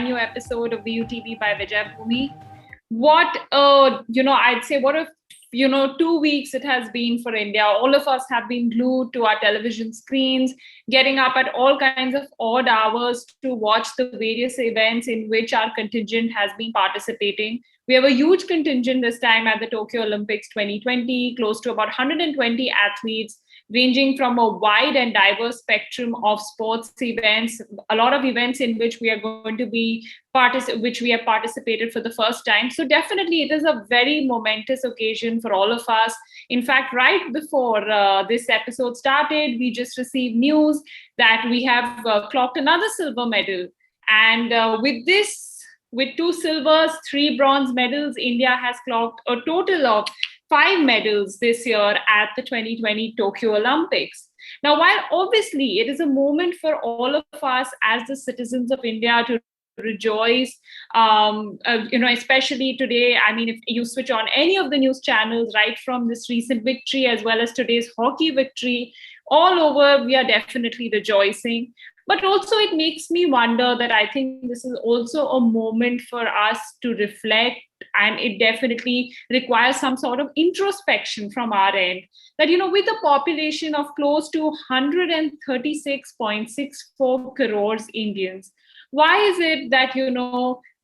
brand new episode of VUTV by Vijay Bhumi. What, I'd say, what a 2 weeks it has been for India. All of us have been glued to our television screens, getting up at all kinds of odd hours to watch the various events in which our contingent has been participating. We have a huge contingent this time at the Tokyo Olympics 2020, close to about 120 athletes, ranging from a wide and diverse spectrum of sports events, a lot of events in which we are going to be which we have participated for the first time. So definitely it is a very momentous occasion for all of us. In fact, right before this episode started, we just received news that we have clocked another silver medal. And with 2 silvers, 3 bronze medals, India has clocked a total of 5 medals this year at the 2020 Tokyo Olympics. Now, while obviously it is a moment for all of us as the citizens of India to rejoice, especially today. I mean, if you switch on any of the news channels, right from this recent victory as well as today's hockey victory, all over, we are definitely rejoicing. But also it makes me wonder that I think this is also a moment for us to reflect, and it definitely requires some sort of introspection from our end. That, with a population of close to 136.64 crores Indians, why is it that,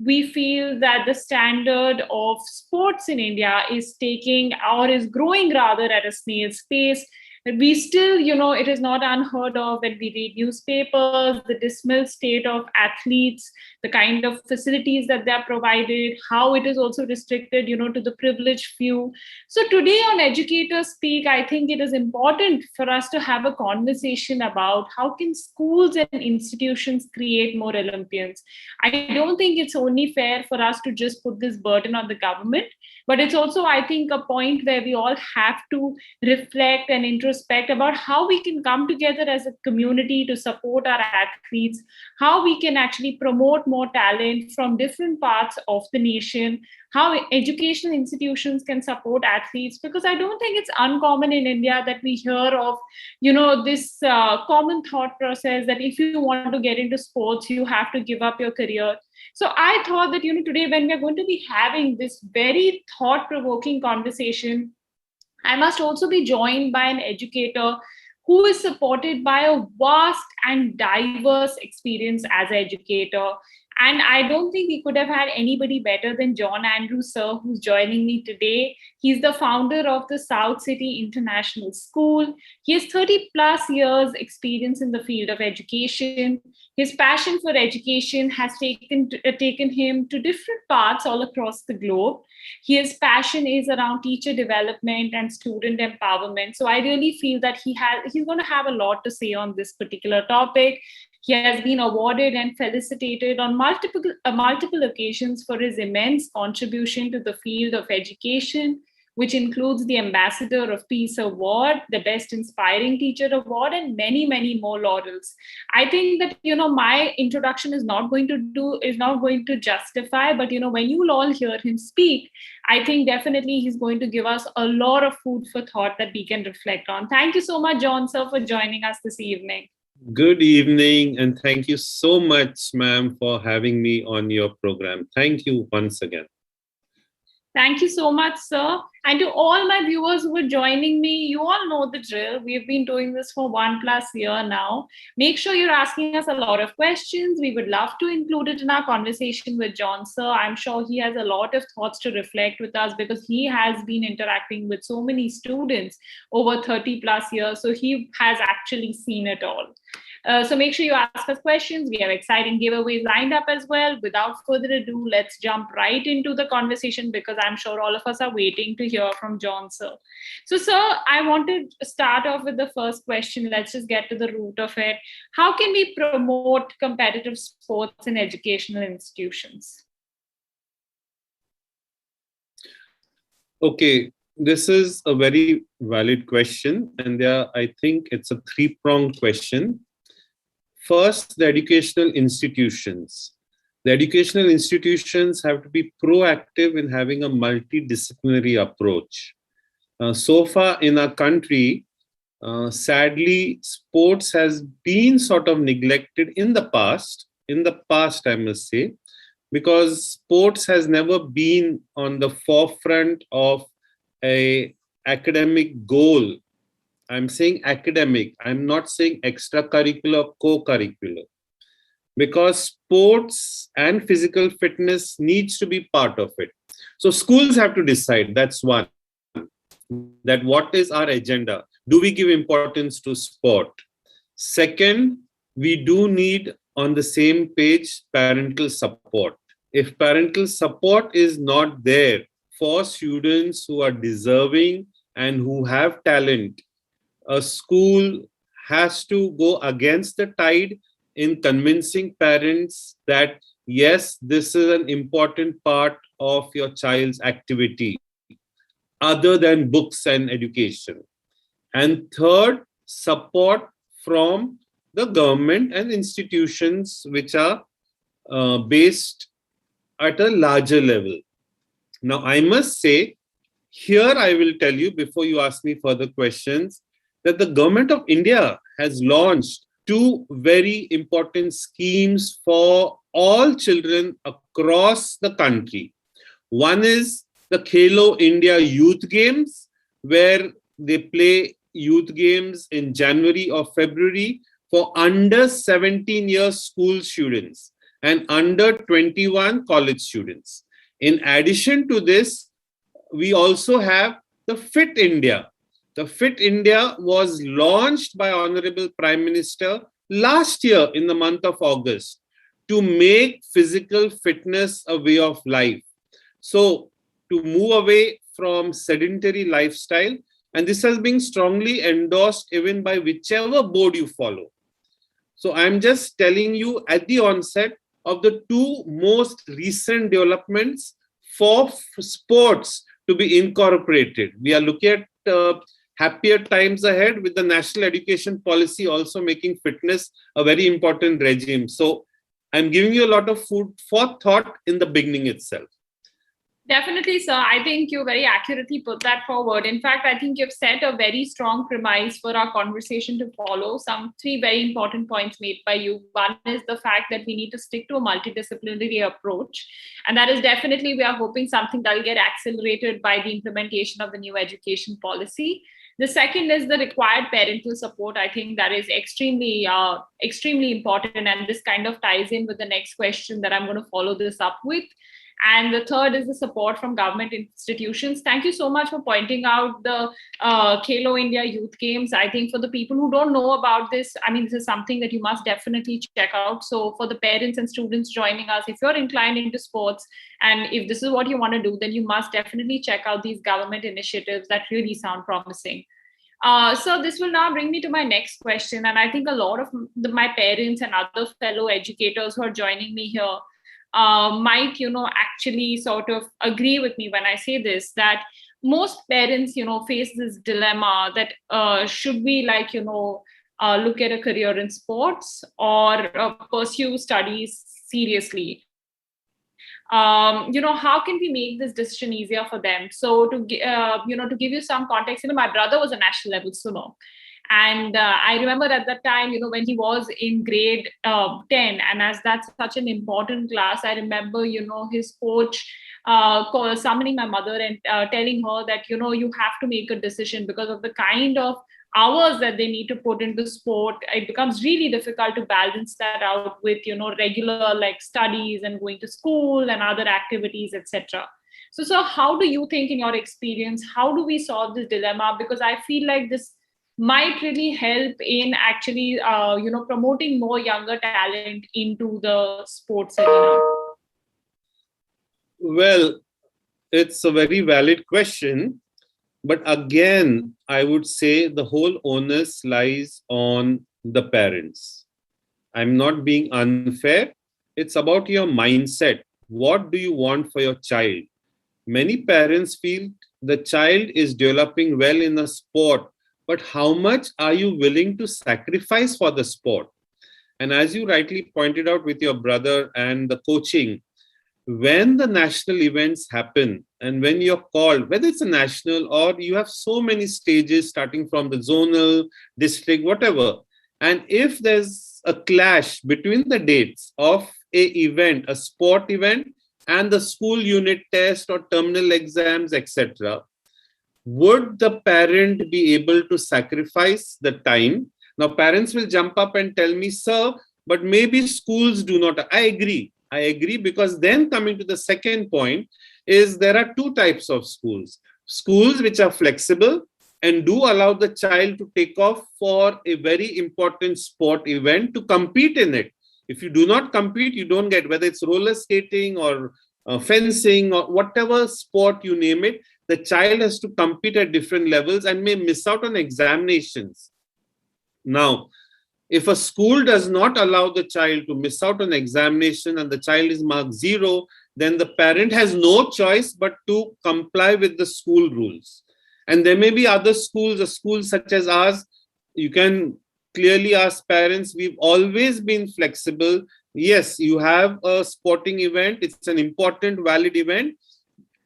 we feel that the standard of sports in India is taking, or is growing rather, at a snail's pace? We still, it is not unheard of when we read newspapers, the dismal state of athletes, the kind of facilities that they are provided, how it is also restricted, to the privileged few. So today on Educators Speak, I think it is important for us to have a conversation about how can schools and institutions create more Olympians. I don't think it's only fair for us to just put this burden on the government, but it's also, I think, a point where we all have to reflect and introspect about how we can come together as a community to support our athletes, how we can actually promote more talent from different parts of the nation, how educational institutions can support athletes. Because I don't think it's uncommon in India that we hear of, this common thought process that if you want to get into sports, you have to give up your career. So I thought that, today when we're going to be having this very thought-provoking conversation, I must also be joined by an educator who is supported by a vast and diverse experience as an educator. And I don't think we could have had anybody better than John Andrew, sir, who's joining me today. He's the founder of the South City International School. He has 30 plus years experience in the field of education. His passion for education has taken him to different parts all across the globe. His passion is around teacher development and student empowerment. So I really feel that he's going to have a lot to say on this particular topic. He has been awarded and felicitated on multiple occasions for his immense contribution to the field of education, which includes the Ambassador of Peace Award, the Best Inspiring Teacher Award, and many, many more laurels. I think that, my introduction is not going to justify, but, when you will all hear him speak, I think definitely he's going to give us a lot of food for thought that we can reflect on. Thank you so much, John, sir, for joining us this evening. Good evening, and thank you so much, ma'am, for having me on your program. Thank you once again. Thank you so much, sir. And to all my viewers who are joining me, you all know the drill. We've been doing this for 1+ year now. Make sure you're asking us a lot of questions. We would love to include it in our conversation with John, sir. I'm sure he has a lot of thoughts to reflect with us because he has been interacting with so many students over 30+ years. So he has actually seen it all. So make sure you ask us questions. We have exciting giveaways lined up as well. Without further ado, let's jump right into the conversation because I'm sure all of us are waiting to hear from John, sir. So, sir, I want to start off with the first question. Let's just get to the root of it. How can we promote competitive sports in educational institutions? Okay, this is a very valid question, and I think it's a 3-pronged question. First, the educational institutions. The educational institutions have to be proactive in having a multidisciplinary approach. So far in our country, sadly, sports has been sort of neglected in the past, I must say. because sports has never been on the forefront of a academic goal. I'm saying academic. I'm not saying extracurricular, co-curricular, because sports and physical fitness needs to be part of it. So schools have to decide. That's one. That what is our agenda? Do we give importance to sport? Second, we do need on the same page parental support. If parental support is not there for students who are deserving and who have talent, a school has to go against the tide in convincing parents that yes, this is an important part of your child's activity other than books and education. And third, support from the government and institutions which are based at a larger level. Now, I must say, here I will tell you before you ask me further questions, that the government of India has launched two very important schemes for all children across the country. One is the Khelo India Youth Games, where they play youth games in January or February for under 17 years school students and under 21 college students. In addition to this, we also have the Fit India. The Fit India was launched by Honorable Prime Minister last year in the month of August to make physical fitness a way of life. So to move away from sedentary lifestyle, and this has been strongly endorsed even by whichever board you follow. So I'm just telling you at the onset of the two most recent developments for sports to be incorporated. We are looking at happier times ahead with the national education policy also making fitness a very important regime. So I'm giving you a lot of food for thought in the beginning itself. Definitely, sir. I think you very accurately put that forward. In fact, I think you've set a very strong premise for our conversation to follow. Some three very important points made by you. One is the fact that we need to stick to a multidisciplinary approach. And that is definitely, we are hoping something that will get accelerated by the implementation of the new education policy. The second is the required parental support. I think that is extremely important. And this kind of ties in with the next question that I'm going to follow this up with. And the third is the support from government institutions. Thank you so much for pointing out the Khelo India Youth Games. I think for the people who don't know about this, I mean, this is something that you must definitely check out. So for the parents and students joining us, if you're inclined into sports and if this is what you want to do, then you must definitely check out these government initiatives that really sound promising. So this will now bring me to my next question. And I think a lot of my parents and other fellow educators who are joining me here might, actually sort of agree with me when I say this, that most parents, face this dilemma that should we look at a career in sports or pursue studies seriously? How can we make this decision easier for them? So to give you some context, my brother was a national level swimmer. And I remember at that time, when he was in grade 10, and as that's such an important class, I remember, his coach summoning my mother and telling her that, you have to make a decision because of the kind of hours that they need to put into sport. It becomes really difficult to balance that out with, regular studies and going to school and other activities, etc. So how do you think in your experience, how do we solve this dilemma? Because I feel like this might really help in actually, promoting more younger talent into the sports arena. Well, it's a very valid question. But again, I would say the whole onus lies on the parents. I'm not being unfair. It's about your mindset. What do you want for your child? Many parents feel the child is developing well in a sport, but how much are you willing to sacrifice for the sport? And as you rightly pointed out with your brother and the coaching, when the national events happen and when you're called, whether it's a national or you have so many stages starting from the zonal, district, whatever, and if there's a clash between the dates of a sport event, and the school unit test or terminal exams, etc., would the parent be able to sacrifice the time? Now, parents will jump up and tell me, sir, but maybe schools do not. I agree. I agree, because then coming to the second point is there are two types of schools. Schools which are flexible and do allow the child to take off for a very important sport event to compete in it. If you do not compete, you don't get, whether it's roller skating or fencing or whatever sport you name it, the child has to compete at different levels and may miss out on examinations. Now, if a school does not allow the child to miss out on examination and the child is marked 0, then the parent has no choice but to comply with the school rules. And there may be other schools, a school such as ours, you can clearly ask parents, we've always been flexible. Yes, you have a sporting event, it's an important, valid event.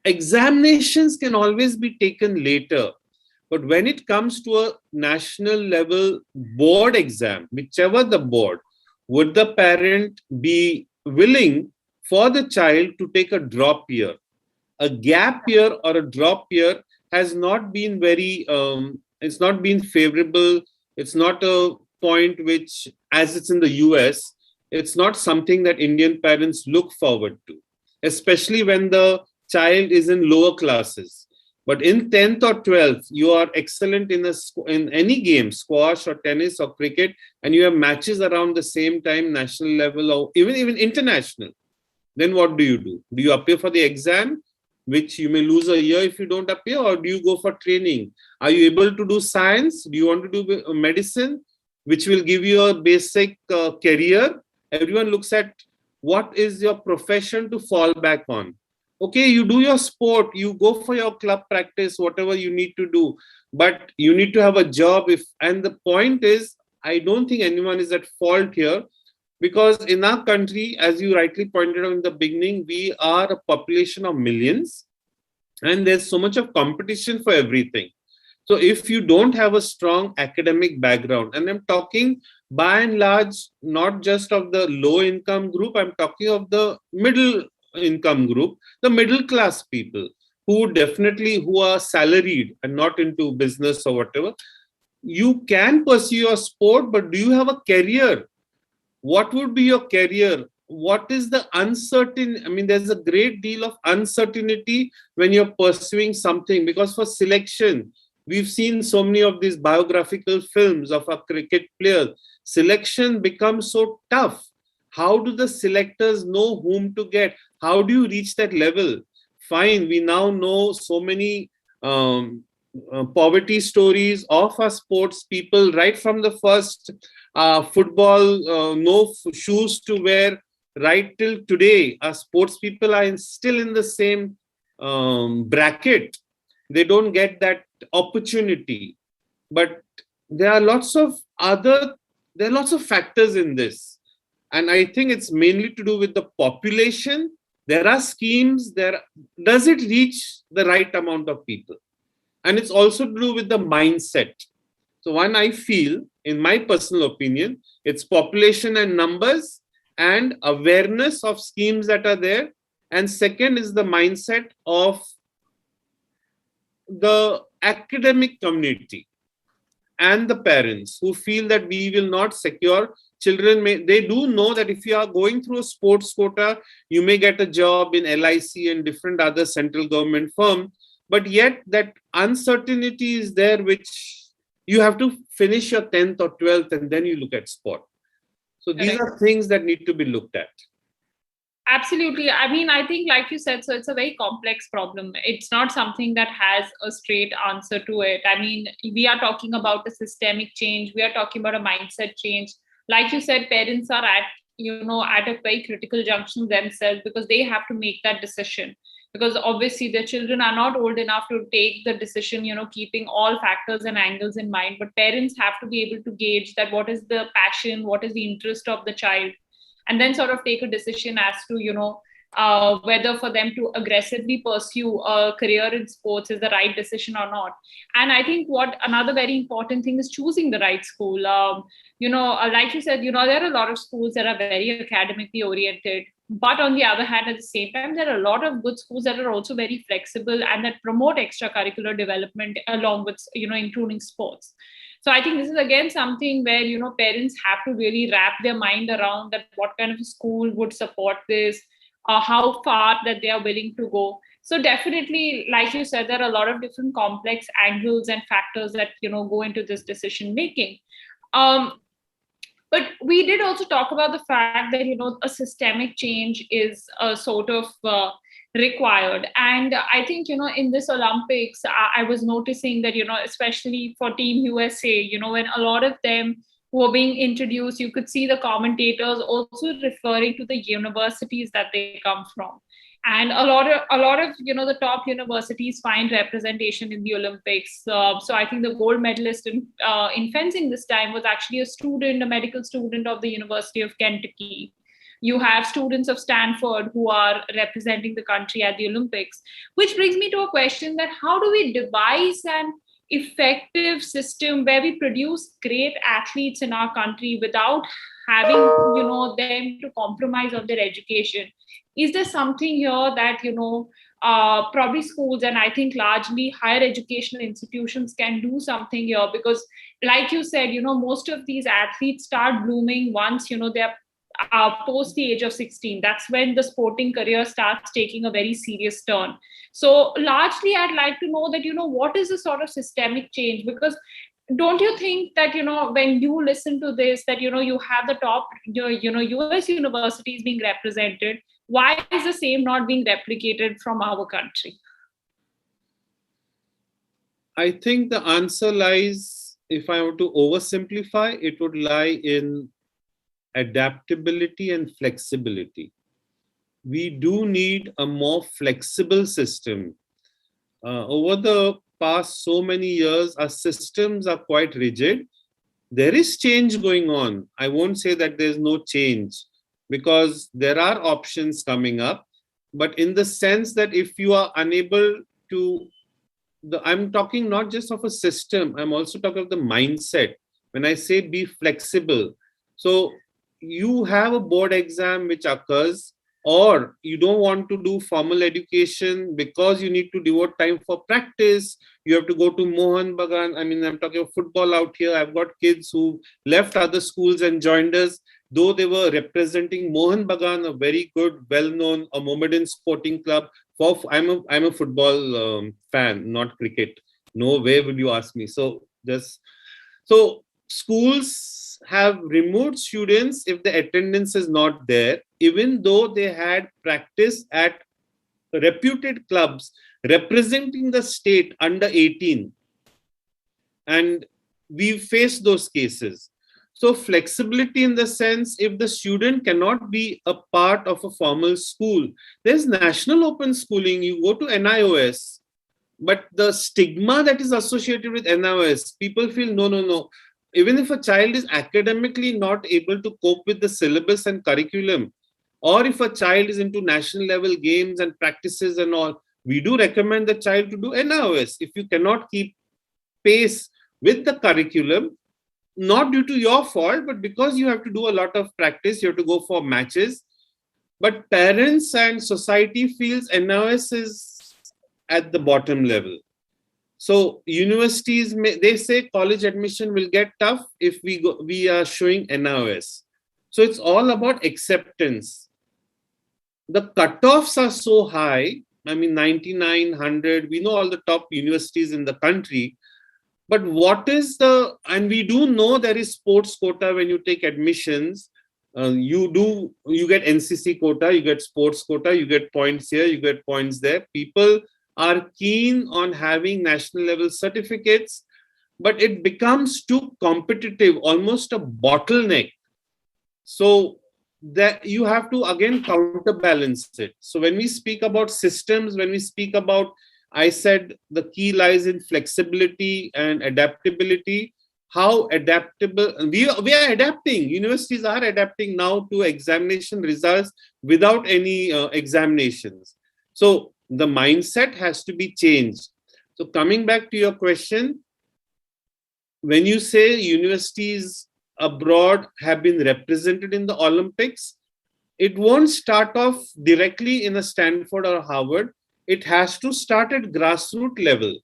Examinations can always be taken later. But when it comes to a national level board exam, whichever the board, would the parent be willing for the child to take a drop year? A gap year or a drop year has not been very, it's not been favorable. It's not a point which, as it's in the US, it's not something that Indian parents look forward to, especially when the child is in lower classes. But in 10th or 12th, you are excellent in any game, squash or tennis or cricket, and you have matches around the same time, national level or even international. Then what do? Do you appear for the exam, which you may lose a year if you don't appear, or do you go for training? Are you able to do science? Do you want to do medicine, which will give you a basic career? Everyone looks at what is your profession to fall back on. Okay, you do your sport, you go for your club practice, whatever you need to do, but you need to have a job. And the point is, I don't think anyone is at fault here, because in our country, as you rightly pointed out in the beginning, we are a population of millions, and there's so much of competition for everything. So if you don't have a strong academic background, and I'm talking by and large, not just of the low income group, I'm talking of the middle income group, the middle class people who are salaried and not into business or whatever, you can pursue your sport, but do you have a career? What would be your career? What is the uncertain? I mean, there's a great deal of uncertainty when you're pursuing something, because for selection, we've seen so many of these biographical films of our cricket players. Selection becomes so tough. How do the selectors know whom to get? How do you reach that level? Fine, we now know so many poverty stories of our sports people, right from the first football, no shoes to wear, right till today. Our sports people are still in the same bracket. They don't get that opportunity. But there are lots of factors in this. And I think it's mainly to do with the population. There are schemes. Does it reach the right amount of people? And it's also to do with the mindset. So one, I feel, in my personal opinion, it's population and numbers and awareness of schemes that are there. And second is the mindset of the academic community and the parents who feel that we will not secure children. They do know that if you are going through a sports quota, you may get a job in LIC and different other central government firm, but yet that uncertainty is there, which you have to finish your 10th or 12th and then you look at sport. So these are things that need to be looked at. Absolutely. I mean, I think, like you said, so it's a very complex problem. It's not something that has a straight answer to it. I mean, we are talking about a systemic change. We are talking about a mindset change. Like you said, parents are at a very critical junction themselves, because they have to make that decision. Because obviously their children are not old enough to take the decision, keeping all factors and angles in mind. But parents have to be able to gauge that what is the passion, what is the interest of the child, and then sort of take a decision as to, whether for them to aggressively pursue a career in sports is the right decision or not. And I think what another very important thing is choosing the right school. Like you said, there are a lot of schools that are very academically oriented. But on the other hand, at the same time, there are a lot of good schools that are also very flexible and that promote extracurricular development along with, including sports. So I think this is again something where, parents have to really wrap their mind around that what kind of a school would support this, how far that they are willing to go. So definitely, like you said, there are a lot of different complex angles and factors that, go into this decision making. Um, but we did also talk about the fact that, a systemic change is sort of required. And I think, in this Olympics, I was noticing that, especially for Team USA, when a lot of them were being introduced, you could see the commentators also referring to the universities that they come from. And a lot of the top universities find representation in the Olympics. So I think the gold medalist in fencing this time was actually a medical student of the University of Kentucky. You have students of Stanford who are representing the country at the Olympics, which brings me to a question that how do we devise an effective system where we produce great athletes in our country without having them to compromise on their education? Is there something here that probably schools and I think largely higher educational institutions can do something here? Because like you said, most of these athletes start blooming once they're post the age of 16. That's when the sporting career starts taking a very serious turn. So largely I'd like to know that what is the sort of systemic change? Because don't you think that when you listen to this that you have the top US universities being represented, why is the same not being replicated from our country? I think the answer lies, if I were to oversimplify, it would lie in adaptability and flexibility. We do need a more flexible system. Over the past so many years, our systems are quite rigid. There is change going on. I won't say that there's no change because there are options coming up. But in the sense that if you are unable to, I'm talking not just of a system, I'm also talking of the mindset. When I say be flexible, so you have a board exam which occurs, or you don't want to do formal education because you need to devote time for practice. You have to go to Mohan Bagan. I mean, I'm talking of football out here. I've got kids who left other schools and joined us, though they were representing Mohan Bagan, a very good, well-known Mohammedan sporting club. I'm a football fan, not cricket. No way would you ask me. So schools have removed students if the attendance is not there, even though they had practice at reputed clubs representing the state under 18. And we faced those cases. So flexibility in the sense, if the student cannot be a part of a formal school, there's national open schooling, you go to NIOS, but the stigma that is associated with NIOS, people feel, no. Even if a child is academically not able to cope with the syllabus and curriculum, or if a child is into national level games and practices and all, we do recommend the child to do NIOS. If you cannot keep pace with the curriculum, not due to your fault, but because you have to do a lot of practice, you have to go for matches. But parents and society feels NIOS is at the bottom level. So universities, they say college admission will get tough if we are showing NIOS. So it's all about acceptance. The cutoffs are so high. I mean, 99, 100, we know all the top universities in the country. But and we do know there is sports quota when you take admissions. You get NCC quota, you get sports quota, you get points here, you get points there. People are keen on having national level certificates, but it becomes too competitive, almost a bottleneck. So that you have to again counterbalance it. So when we speak about systems, when we speak about, I said the key lies in flexibility and adaptability. how adaptable we are adapting. Universities are adapting now to examination results without any examinations. So the mindset has to be changed. So coming back to your question, when you say universities abroad have been represented in the Olympics, it won't start off directly in a Stanford or Harvard. It has to start at grassroots level.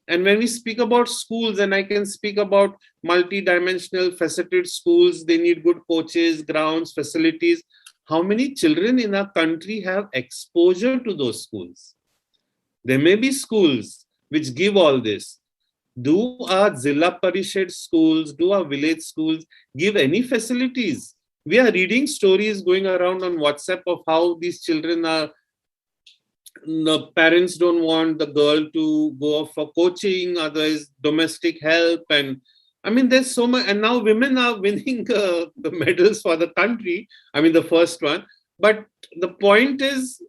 And when we speak about schools, and I can speak about multi-dimensional faceted schools, they need good coaches, grounds, facilities. How many children in our country have exposure to those schools? There may be schools which give all this. Do our Zilla Parishad schools, do our village schools give any facilities? We are reading stories going around on WhatsApp of how these children are, the parents don't want the girl to go off for coaching, otherwise domestic help. And I mean, there's so much. And now women are winning the medals for the country. I mean, the first one. But the point is,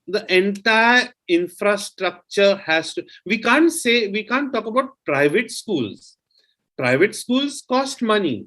the entire infrastructure has to, we can't talk about private schools. Private schools cost money.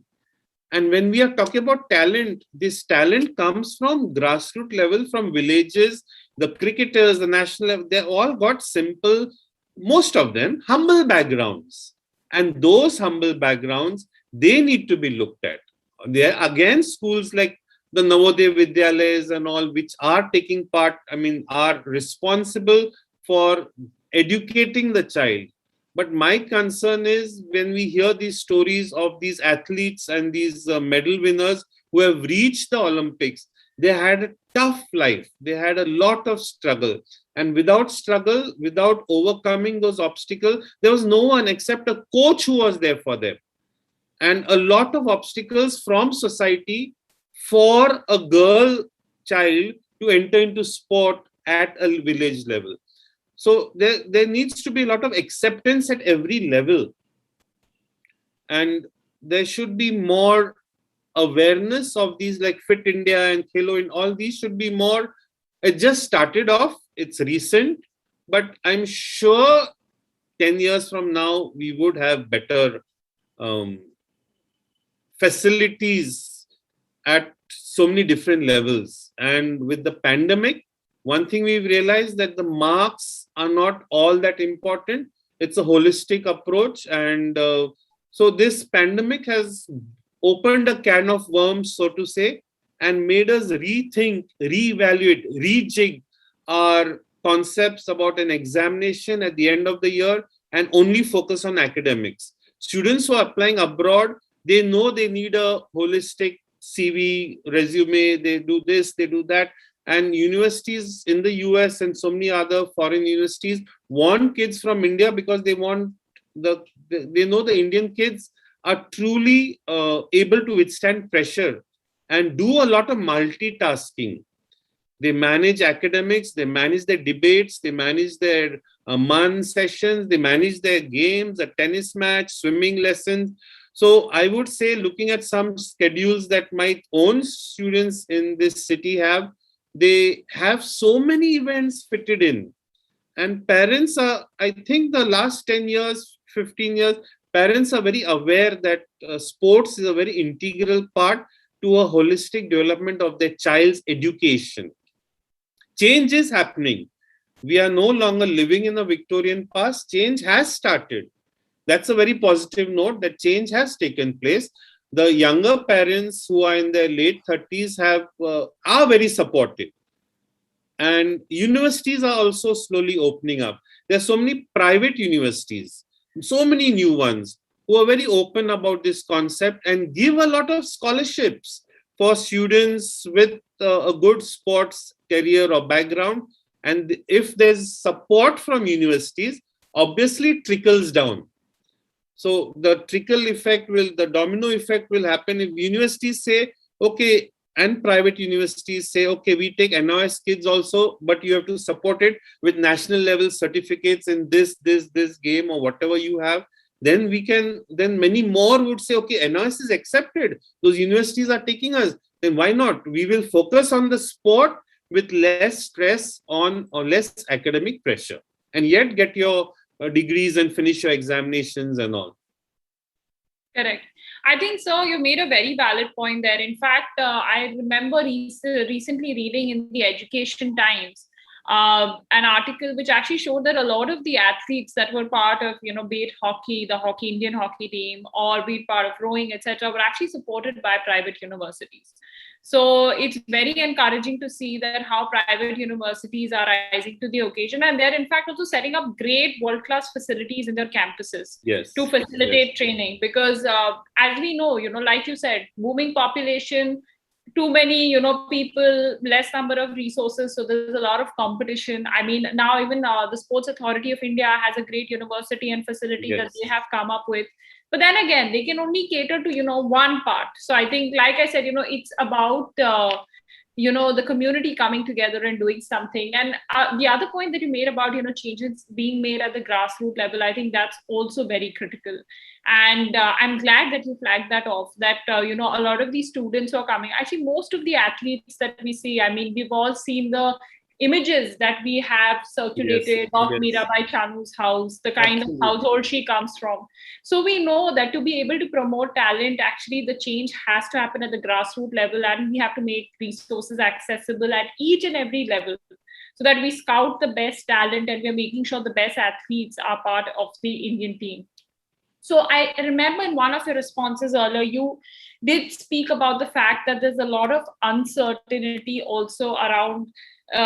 And when we are talking about talent, this talent comes from grassroots level, from villages. The cricketers, the national level, they all got simple, most of them, humble backgrounds. And those humble backgrounds, they need to be looked at. There are again schools like the Navodaya Vidyalayas and all, which are taking part, I mean, are responsible for educating the child. But my concern is when we hear these stories of these athletes and these medal winners who have reached the Olympics, they had a tough life. They had a lot of struggle. And without struggle, without overcoming those obstacles, there was no one except a coach who was there for them. And a lot of obstacles from society for a girl child to enter into sport at a village level. So there needs to be a lot of acceptance at every level. And there should be more awareness of these, like Fit India and Khelo, and all these should be more. It just started off, it's recent, but I'm sure 10 years from now, we would have better facilities at so many different levels. And with the pandemic, one thing we've realized that the marks are not all that important. It's a holistic approach. And so this pandemic has opened a can of worms, so to say, and made us rethink, reevaluate, rejig our concepts about an examination at the end of the year and only focus on academics. Students who are applying abroad, they know they need a holistic CV, resume, they do this, they do that. And universities in the US and so many other foreign universities want kids from India because they want they know the Indian kids are truly able to withstand pressure and do a lot of multitasking. They manage academics, they manage their debates, they manage their MAN sessions, they manage their games, a tennis match, swimming lessons. So I would say, looking at some schedules that my own students in this city have, they have so many events fitted in. And parents are, I think the last 10 years, 15 years, parents are very aware that sports is a very integral part to a holistic development of their child's education. Change is happening. We are no longer living in a Victorian past. Change has started. That's a very positive note that change has taken place. The younger parents who are in their late 30s are very supportive. And universities are also slowly opening up. There are so many private universities, so many new ones who are very open about this concept and give a lot of scholarships for students with a good sports career or background. And if there's support from universities, obviously it trickles down. So the the domino effect will happen if universities say, okay, and private universities say, okay, we take NOS kids also, but you have to support it with national level certificates in this game or whatever you have. Then many more would say, okay, NOS is accepted. Those universities are taking us. Then why not? We will focus on the sport with less stress or less academic pressure, and yet get your degrees and finish your examinations and all. Correct. I think so. You made a very valid point there. In fact, I remember recently reading in the Education Times an article which actually showed that a lot of the athletes that were part of, be it hockey, the hockey Indian hockey team, or be it part of rowing, etc., were actually supported by private universities. So it's very encouraging to see that how private universities are rising to the occasion, and they're in fact also setting up great world-class facilities in their campuses to Yes, facilitate yes, training. Because as we know, like you said, booming population, too many people, less number of resources, so there's a lot of competition. I mean, now even the Sports Authority of India has a great university and facility that they yes. have come up with. But then again, they can only cater to one part. So I think, like I said, it's about the community coming together and doing something. And the other point that you made about changes being made at the grassroots level, I think that's also very critical. And I'm glad that you flagged that off, that a lot of these students who are coming, actually most of the athletes that we see, I mean, we've all seen the images that we have Yes, circulated of yes, Mirabai Chanu's house, the kind of absolutely. household she comes from. So we know that to be able to promote talent, actually the change has to happen at the grassroots level, and we have to make resources accessible at each and every level, so that we scout the best talent and we're making sure the best athletes are part of the Indian team. So I remember in one of your responses earlier, you did speak about the fact that there's a lot of uncertainty also around, the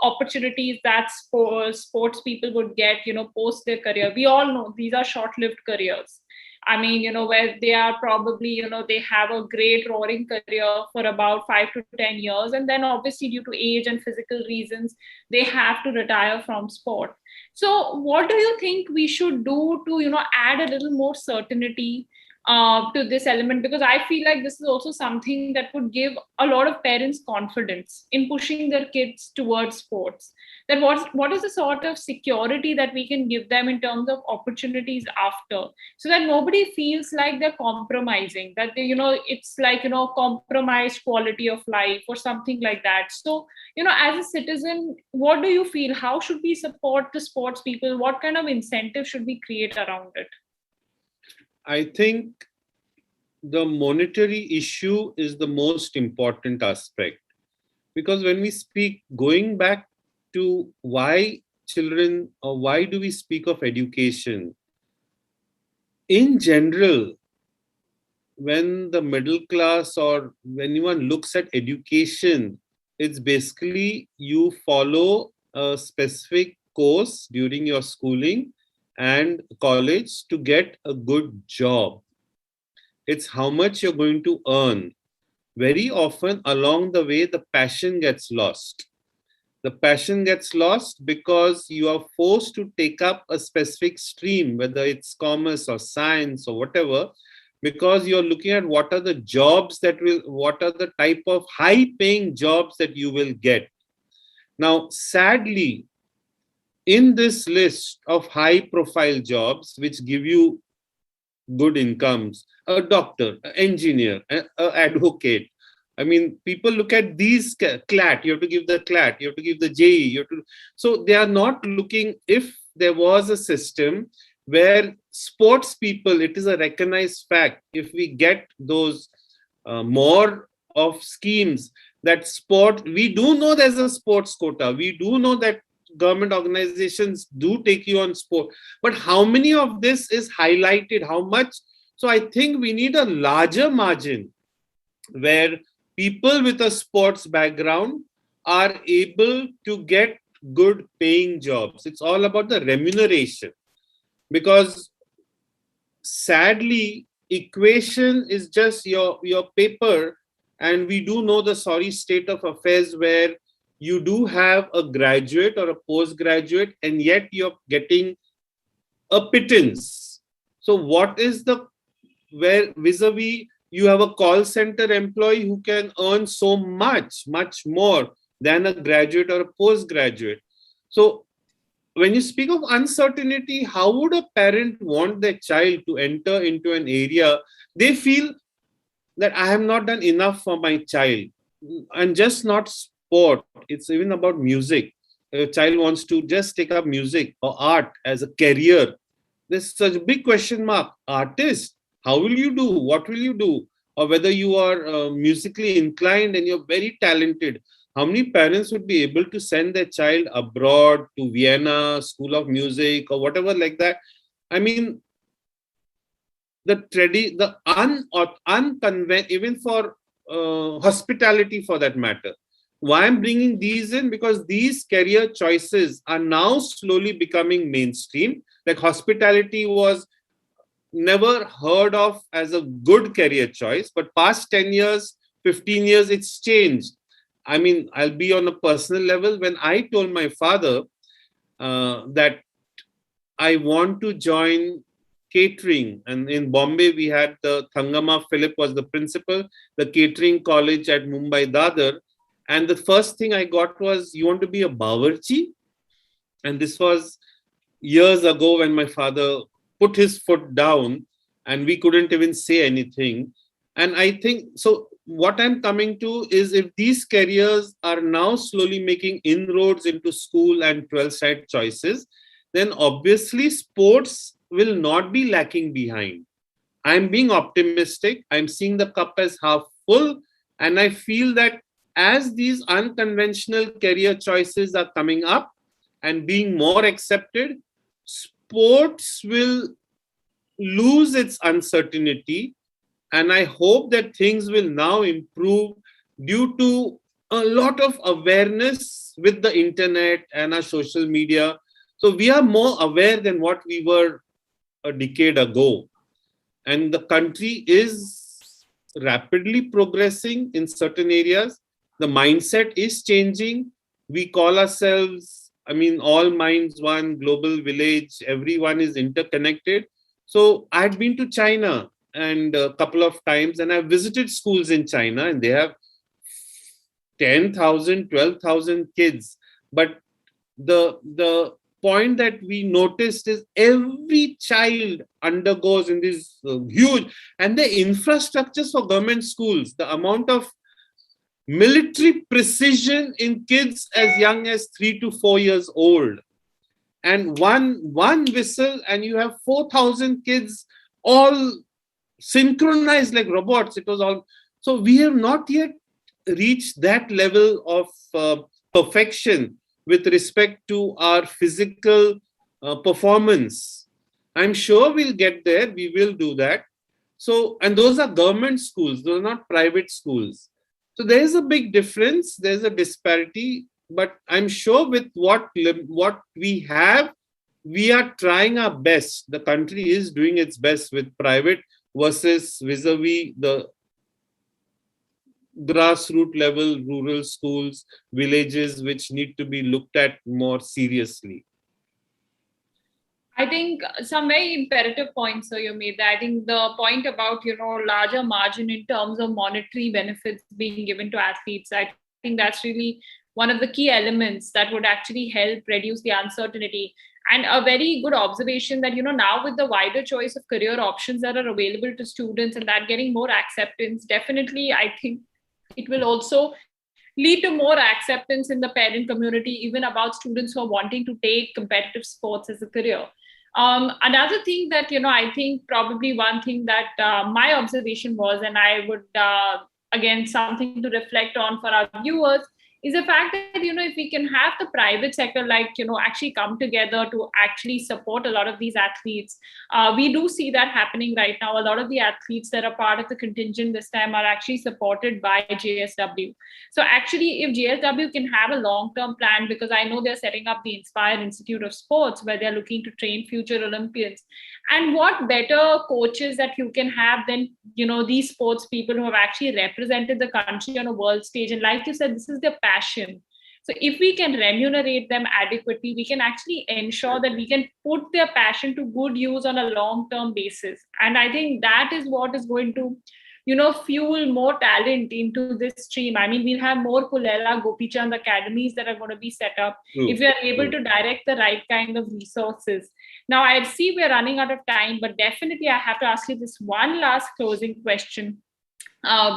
opportunities that sports people would get, post their career. We all know these are short-lived careers. I mean, where they are probably, they have a great roaring career for about 5 to 10 years. And then obviously due to age and physical reasons, they have to retire from sport. So, what do you think we should do to, add a little more certainty to this element? Because I feel like this is also something that would give a lot of parents confidence in pushing their kids towards sports. That what is the sort of security that we can give them in terms of opportunities after, so that nobody feels like they're compromising, that they, it's like, compromised quality of life or something like that. So as a citizen, what do you feel? How should we support the sports people? What kind of incentive should we create around it? I think the monetary issue is the most important aspect, because when we speak, going back to why children, or why do we speak of education in general, when the middle class or when anyone looks at education, it's basically you follow a specific course during your schooling and college to get a good job. It's how much you're going to earn. Very often along the way, the passion gets lost. The passion gets lost because you are forced to take up a specific stream, whether it's commerce or science or whatever, because you're looking at what are the jobs what are the type of high paying jobs that you will get. Now, sadly, in this list of high profile jobs which give you good incomes, a doctor, an engineer, an advocate. I mean, people look at these CLAT, you have to give the CLAT, you have to give the JE, so they are not looking, if there was a system where sports people, it is a recognized fact, if we get those more of schemes that sport, we do know there's a sports quota, we do know that government organizations do take you on sport, but how many of this is highlighted, how much? So I think we need a larger margin where people with a sports background are able to get good paying jobs. It's all about the remuneration, because sadly equation is just your paper, and we do know the sorry state of affairs where you do have a graduate or a postgraduate and yet you're getting a pittance. So what is the, where vis-a-vis you have a call center employee who can earn so much more than a graduate or a postgraduate. So when you speak of uncertainty, how would a parent want their child to enter into an area they feel that I have not done enough for my child? And just not sport, it's even about music. A child wants to just take up music or art as a career, there's such a big question mark. Artist, how will you do? What will you do? Or whether you are musically inclined and you're very talented. How many parents would be able to send their child abroad to Vienna, School of Music, or whatever like that? I mean, even for hospitality for that matter. Why I'm bringing these in? Because these career choices are now slowly becoming mainstream. Like hospitality was never heard of as a good career choice, but past 10 years, 15 years, it's changed. I mean, I'll be on a personal level. When I told my father that I want to join catering, and in Bombay, we had the Thangama Philip was the principal, the catering college at Mumbai Dadar. And the first thing I got was, you want to be a bawarchi? And this was years ago when my father put his foot down and we couldn't even say anything. And I think, so what I'm coming to is, if these careers are now slowly making inroads into school and 12 side choices, then obviously sports will not be lacking behind. I'm being optimistic. I'm seeing the cup as half full. And I feel that as these unconventional career choices are coming up and being more accepted, sports will lose its uncertainty. And I hope that things will now improve due to a lot of awareness with the internet and our social media. So we are more aware than what we were a decade ago. And the country is rapidly progressing in certain areas. The mindset is changing. We call ourselves, I mean, all minds one, global village, everyone is interconnected. So I had been to China and a couple of times, and I visited schools in China, and they have 10,000, 12,000 kids. But the point that we noticed is every child undergoes in this huge, and the infrastructures for government schools, the amount of military precision in kids as young as 3 to 4 years old, and one whistle and you have 4,000 kids all synchronized like robots. It was all, so we have not yet reached that level of perfection with respect to our physical performance. I'm sure we'll get there. We will do that. So, and those are government schools, those are not private schools. So there is a big difference. There's a disparity, but I'm sure with what we have, we are trying our best. The country is doing its best with private versus vis-a-vis the grassroots level rural schools, villages, which need to be looked at more seriously. I think some very imperative points, so you made that. I think the point about, larger margin in terms of monetary benefits being given to athletes, I think that's really one of the key elements that would actually help reduce the uncertainty. And a very good observation that, now with the wider choice of career options that are available to students and that getting more acceptance, definitely, I think it will also lead to more acceptance in the parent community, even about students who are wanting to take competitive sports as a career. Another thing that, I think probably one thing that my observation was, and I would, again, something to reflect on for our viewers, is the fact that, if we can have the private sector, like, actually come together to actually support a lot of these athletes. We do see that happening right now. A lot of the athletes that are part of the contingent this time are actually supported by JSW. So actually, if JSW can have a long-term plan, because I know they're setting up the Inspire Institute of Sports, where they're looking to train future Olympians. And what better coaches that you can have than, these sports people who have actually represented the country on a world stage. And like you said, this is their passion. So if we can remunerate them adequately, we can actually ensure that we can put their passion to good use on a long-term basis. And I think that is what is going to, fuel more talent into this stream. I mean, we'll have more Pulela, Gopichand academies that are going to be set up if we are able to direct the right kind of resources. Now, I see we're running out of time, but definitely I have to ask you this one last closing question.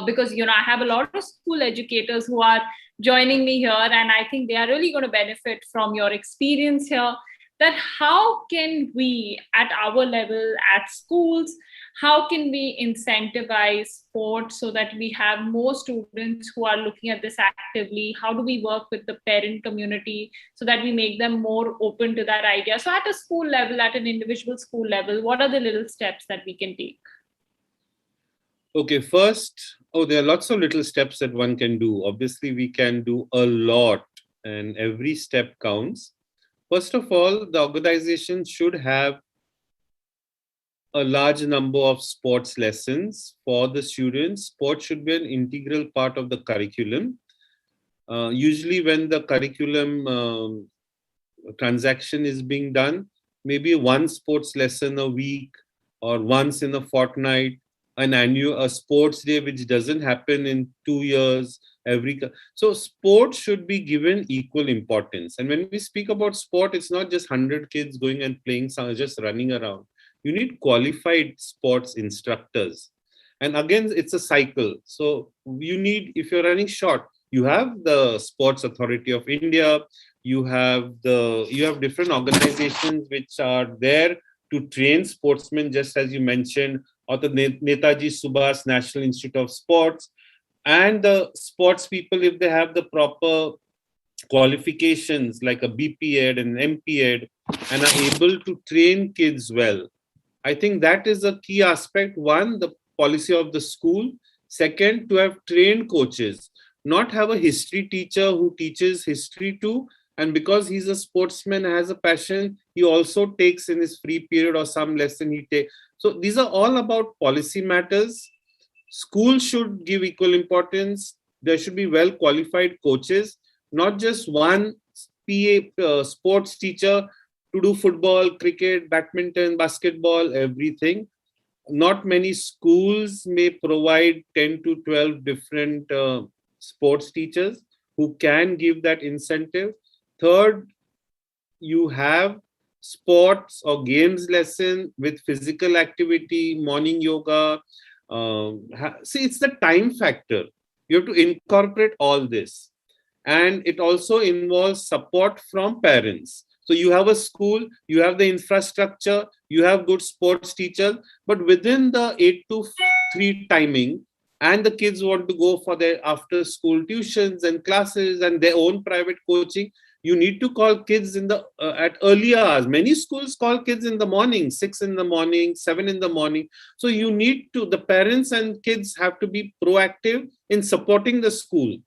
Because, I have a lot of school educators who are joining me here, and I think they are really going to benefit from your experience here. that how can we at our level at schools, how can we incentivize sports so that we have more students who are looking at this actively? How do we work with the parent community so that we make them more open to that idea? So at a school level, at an individual school level, what are the little steps that we can take? Okay, first, there are lots of little steps that one can do. Obviously, we can do a lot, and every step counts. First of all, the organization should have a large number of sports lessons for the students. Sports should be an integral part of the curriculum. Usually, when the curriculum transaction is being done, maybe one sports lesson a week or once in a fortnight, a sports day which doesn't happen in 2 years so sport should be given equal importance. And when we speak about sport, it's not just 100 kids going and playing, just running around. You need qualified sports instructors. And again, it's a cycle. So you need, if you're running short, you have the Sports Authority of India, you have different organizations which are there to train sportsmen, just as you mentioned, or the Netaji Subhas National Institute of Sports, and the sports people, if they have the proper qualifications like a BPEd and an MPEd, and are able to train kids well. I think that is a key aspect. One, the policy of the school. Second, to have trained coaches, not have a history teacher who teaches history too, and because he's a sportsman, has a passion, he also takes in his free period or some lesson he takes. So these are all about policy matters. Schools should give equal importance. There should be well qualified coaches, not just one sports teacher to do football, cricket, badminton, basketball, everything. Not many schools may provide 10 to 12 different sports teachers who can give that incentive. Third, you have sports or games lesson with physical activity, morning yoga. See, it's the time factor. You have to incorporate all this. And it also involves support from parents. So you have a school, you have the infrastructure, you have good sports teachers, but within the 8 to 3 timing, and the kids want to go for their after school tuitions and classes and their own private coaching, you need to call kids in the at early hours. Many schools call kids in the morning, 6 in the morning, 7 in the morning. So you need to, the parents and kids have to be proactive in supporting the school.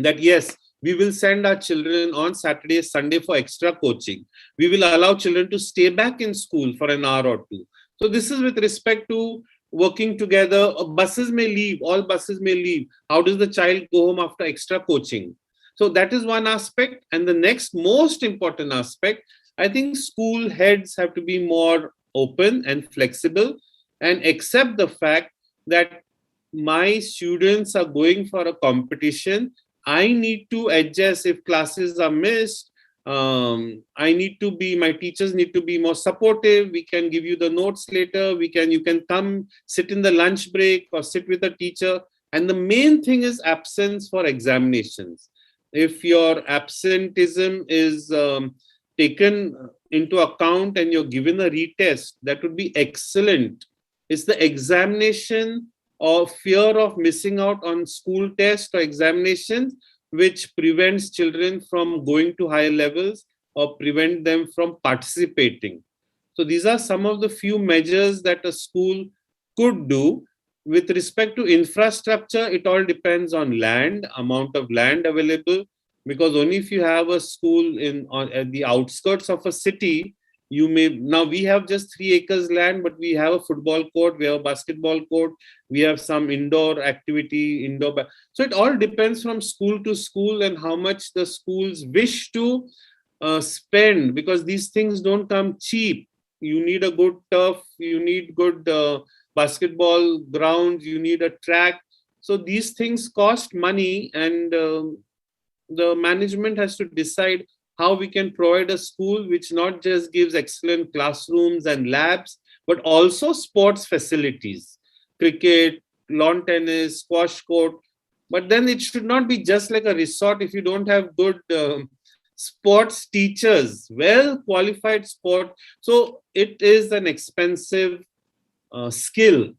That yes, we will send our children on Saturday, Sunday for extra coaching. We will allow children to stay back in school for an hour or two. So this is with respect to working together. Buses may leave, all buses may leave. How does the child go home after extra coaching? So that is one aspect. And the next most important aspect, I think school heads have to be more open and flexible and accept the fact that my students are going for a competition. I need to adjust if classes are missed. My teachers need to be more supportive. We can give you the notes later. You can come sit in the lunch break or sit with a teacher. And the main thing is absence for examinations. If your absenteeism is taken into account and you're given a retest, that would be excellent. It's the examination or fear of missing out on school tests or examinations which prevents children from going to higher levels or prevent them from participating. So these are some of the few measures that a school could do. With respect to infrastructure, it all depends on land, amount of land available, because only if you have a school at the outskirts of a city, now we have just 3 acres land, but we have a football court, we have a basketball court, we have some indoor activity, so it all depends from school to school and how much the schools wish to spend, because these things don't come cheap. You need a good turf, you need good basketball grounds, you need a track. So these things cost money, and the management has to decide how we can provide a school which not just gives excellent classrooms and labs, but also sports facilities, cricket, lawn tennis, squash court. But then it should not be just like a resort if you don't have good sports teachers, well qualified sport. So it is an expensive skill.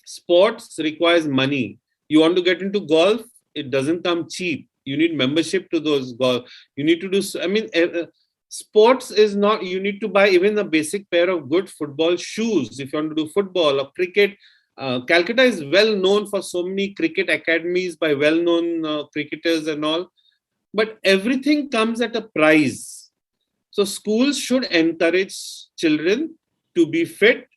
Sports requires money. You want to get into golf, it doesn't come cheap. You need membership to those golf. You need to do, sports is not, you need to buy even a basic pair of good football shoes if you want to do football or cricket. Calcutta is well known for so many cricket academies by well known cricketers and all, but everything comes at a price. So schools should encourage children to be fit.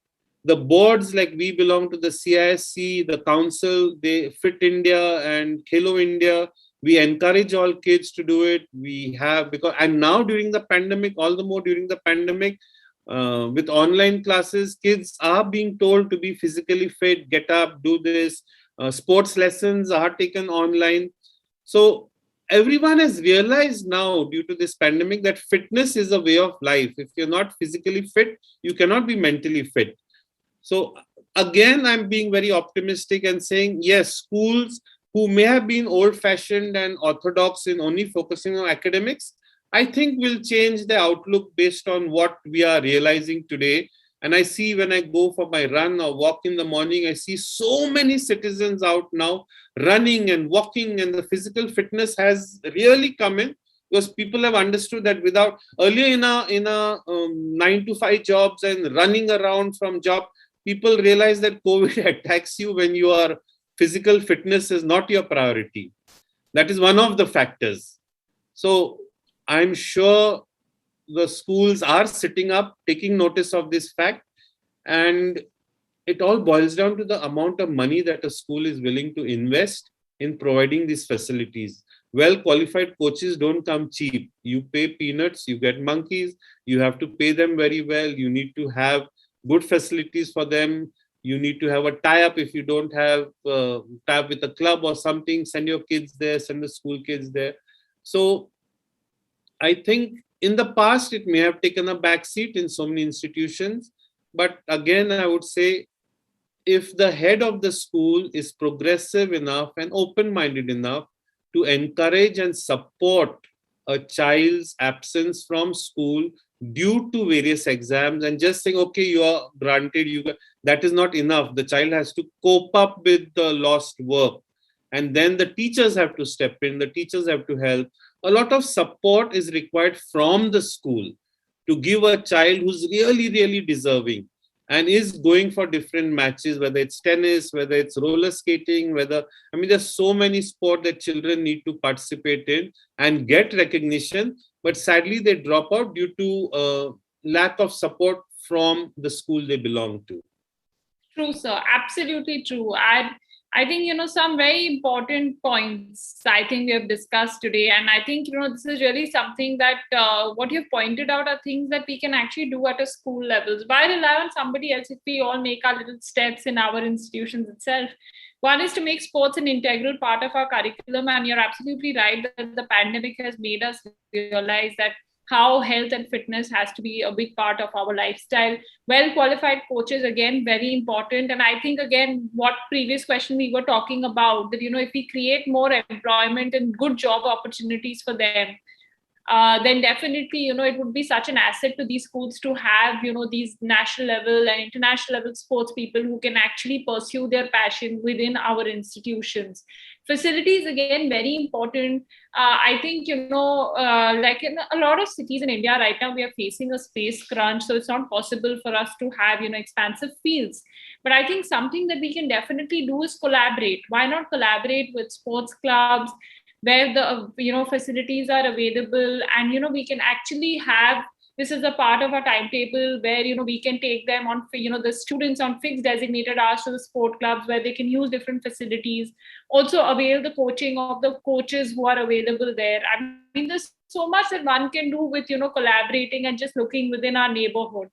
The boards, like we belong to the CISC, the council, they Fit India and Khelo India. We encourage all kids to do it. We have, because, and now during the pandemic, all the more during the pandemic, with online classes, kids are being told to be physically fit, get up, do this. Sports lessons are taken online. So everyone has realized now, due to this pandemic, that fitness is a way of life. If you're not physically fit, you cannot be mentally fit. So again, I'm being very optimistic and saying, yes, schools who may have been old-fashioned and orthodox in only focusing on academics, I think will change the outlook based on what we are realizing today. And I see when I go for my run or walk in the morning, I see so many citizens out now running and walking, and the physical fitness has really come in, because people have understood that without, earlier in a 9 to 5 jobs and running around from job, people realize that COVID attacks you when your physical fitness is not your priority. That is one of the factors. So I'm sure the schools are sitting up, taking notice of this fact, and it all boils down to the amount of money that a school is willing to invest in providing these facilities. Well qualified coaches don't come cheap. You pay peanuts, you get monkeys. You have to pay them very well. You need to have good facilities for them. You need to have a tie-up. If you don't have tie-up with a club or something, send your kids there, send the school kids there. So I think in the past, it may have taken a back seat in so many institutions. But again, I would say, if the head of the school is progressive enough and open-minded enough to encourage and support a child's absence from school due to various exams, and just saying, okay, you are granted, that is not enough. The child has to cope up with the lost work. And then the teachers have to step in, the teachers have to help. A lot of support is required from the school to give a child who's really, really deserving and is going for different matches, whether it's tennis, whether it's roller skating, there's so many sports that children need to participate in and get recognition, but sadly they drop out due to lack of support from the school they belong to. True, sir. Absolutely true. I think, some very important points I think we have discussed today. And I think, this is really something that what you've pointed out are things that we can actually do at a school levels. Why rely on somebody else if we all make our little steps in our institutions itself? One is to make sports an integral part of our curriculum. And you're absolutely right that the pandemic has made us realize that how health and fitness has to be a big part of our lifestyle. Well qualified coaches, again, very important. And I think, again, what previous question we were talking about, that if we create more employment and good job opportunities for them, then definitely it would be such an asset to these schools to have these national level and international level sports people who can actually pursue their passion within our institutions. Facilities, again, very important. I think like in a lot of cities in India right now, we are facing a space crunch, so it's not possible for us to have expansive fields. But I think something that we can definitely do is collaborate. Why not collaborate with sports clubs where the facilities are available, and we can actually have this is a part of our timetable where we can take them on the students on fixed designated hours to the sport clubs where they can use different facilities, also avail the coaching of the coaches who are available there. I mean, there's so much that one can do with collaborating and just looking within our neighborhood.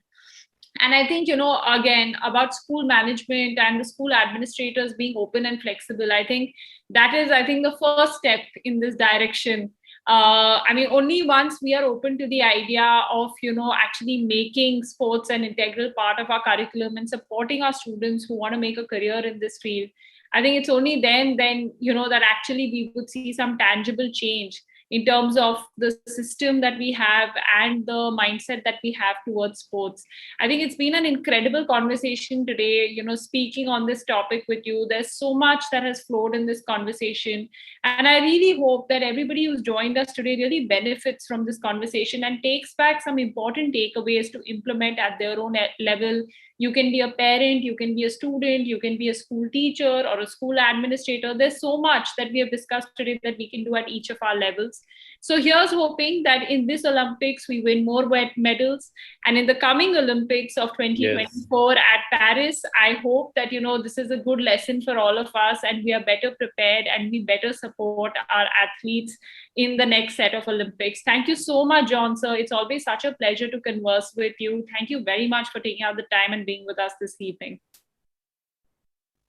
And I think again, about school management and the school administrators being open and flexible, I think that is the first step in this direction. Only once we are open to the idea of actually making sports an integral part of our curriculum and supporting our students who want to make a career in this field, I think it's only then that actually we would see some tangible change in terms of the system that we have and the mindset that we have towards sports. I think it's been an incredible conversation today, speaking on this topic with you. There's so much that has flowed in this conversation. And I really hope that everybody who's joined us today really benefits from this conversation and takes back some important takeaways to implement at their own level. You can be a parent, you can be a student, you can be a school teacher or a school administrator. There's so much that we have discussed today that we can do at each of our levels. So here's hoping that in this Olympics, we win more medals. And in the coming Olympics of 2024 at Paris, I hope that, this is a good lesson for all of us and we are better prepared and we better support our athletes in the next set of Olympics. Thank you so much, John, sir. It's always such a pleasure to converse with you. Thank you very much for taking out the time and being with us this evening.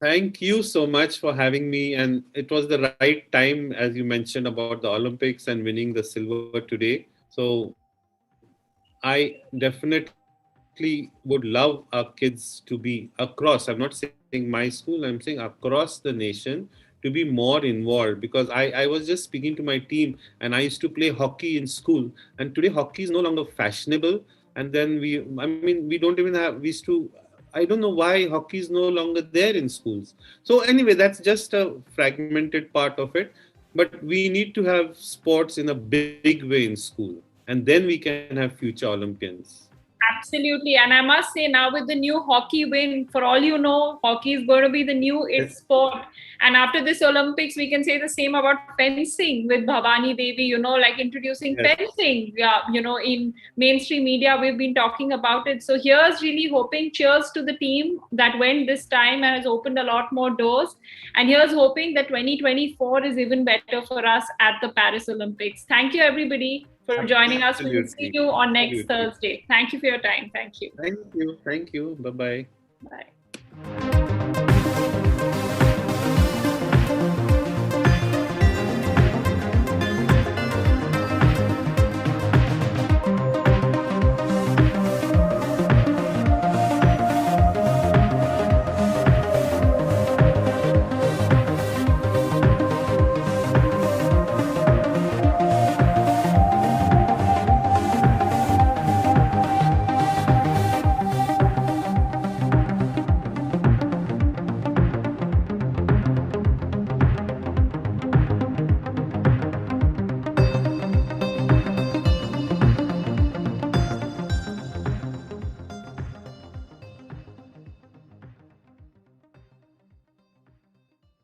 Thank you so much for having me. And it was the right time, as you mentioned, about the Olympics and winning the silver today. So I definitely would love our kids to be across. I'm not saying my school, I'm saying across the nation to be more involved, because I was just speaking to my team and I used to play hockey in school, and today hockey is no longer fashionable. And then we don't even have, we used to, I don't know why hockey is no longer there in schools. So anyway, that's just a fragmented part of it. But we need to have sports in a big way in school, and then we can have future Olympians. Absolutely. And I must say, now with the new hockey win, for all you know, hockey is going to be the new sport. And after this Olympics, we can say the same about fencing with Bhavani Devi, like introducing fencing. Yeah, in mainstream media, we've been talking about it. So here's really hoping, cheers to the team that went this time and has opened a lot more doors. And here's hoping that 2024 is even better for us at the Paris Olympics. Thank you, everybody, for joining us. We will see you on next Thursday. Thank you for your time. Thank you. Thank you. Thank you. Bye-bye. Bye.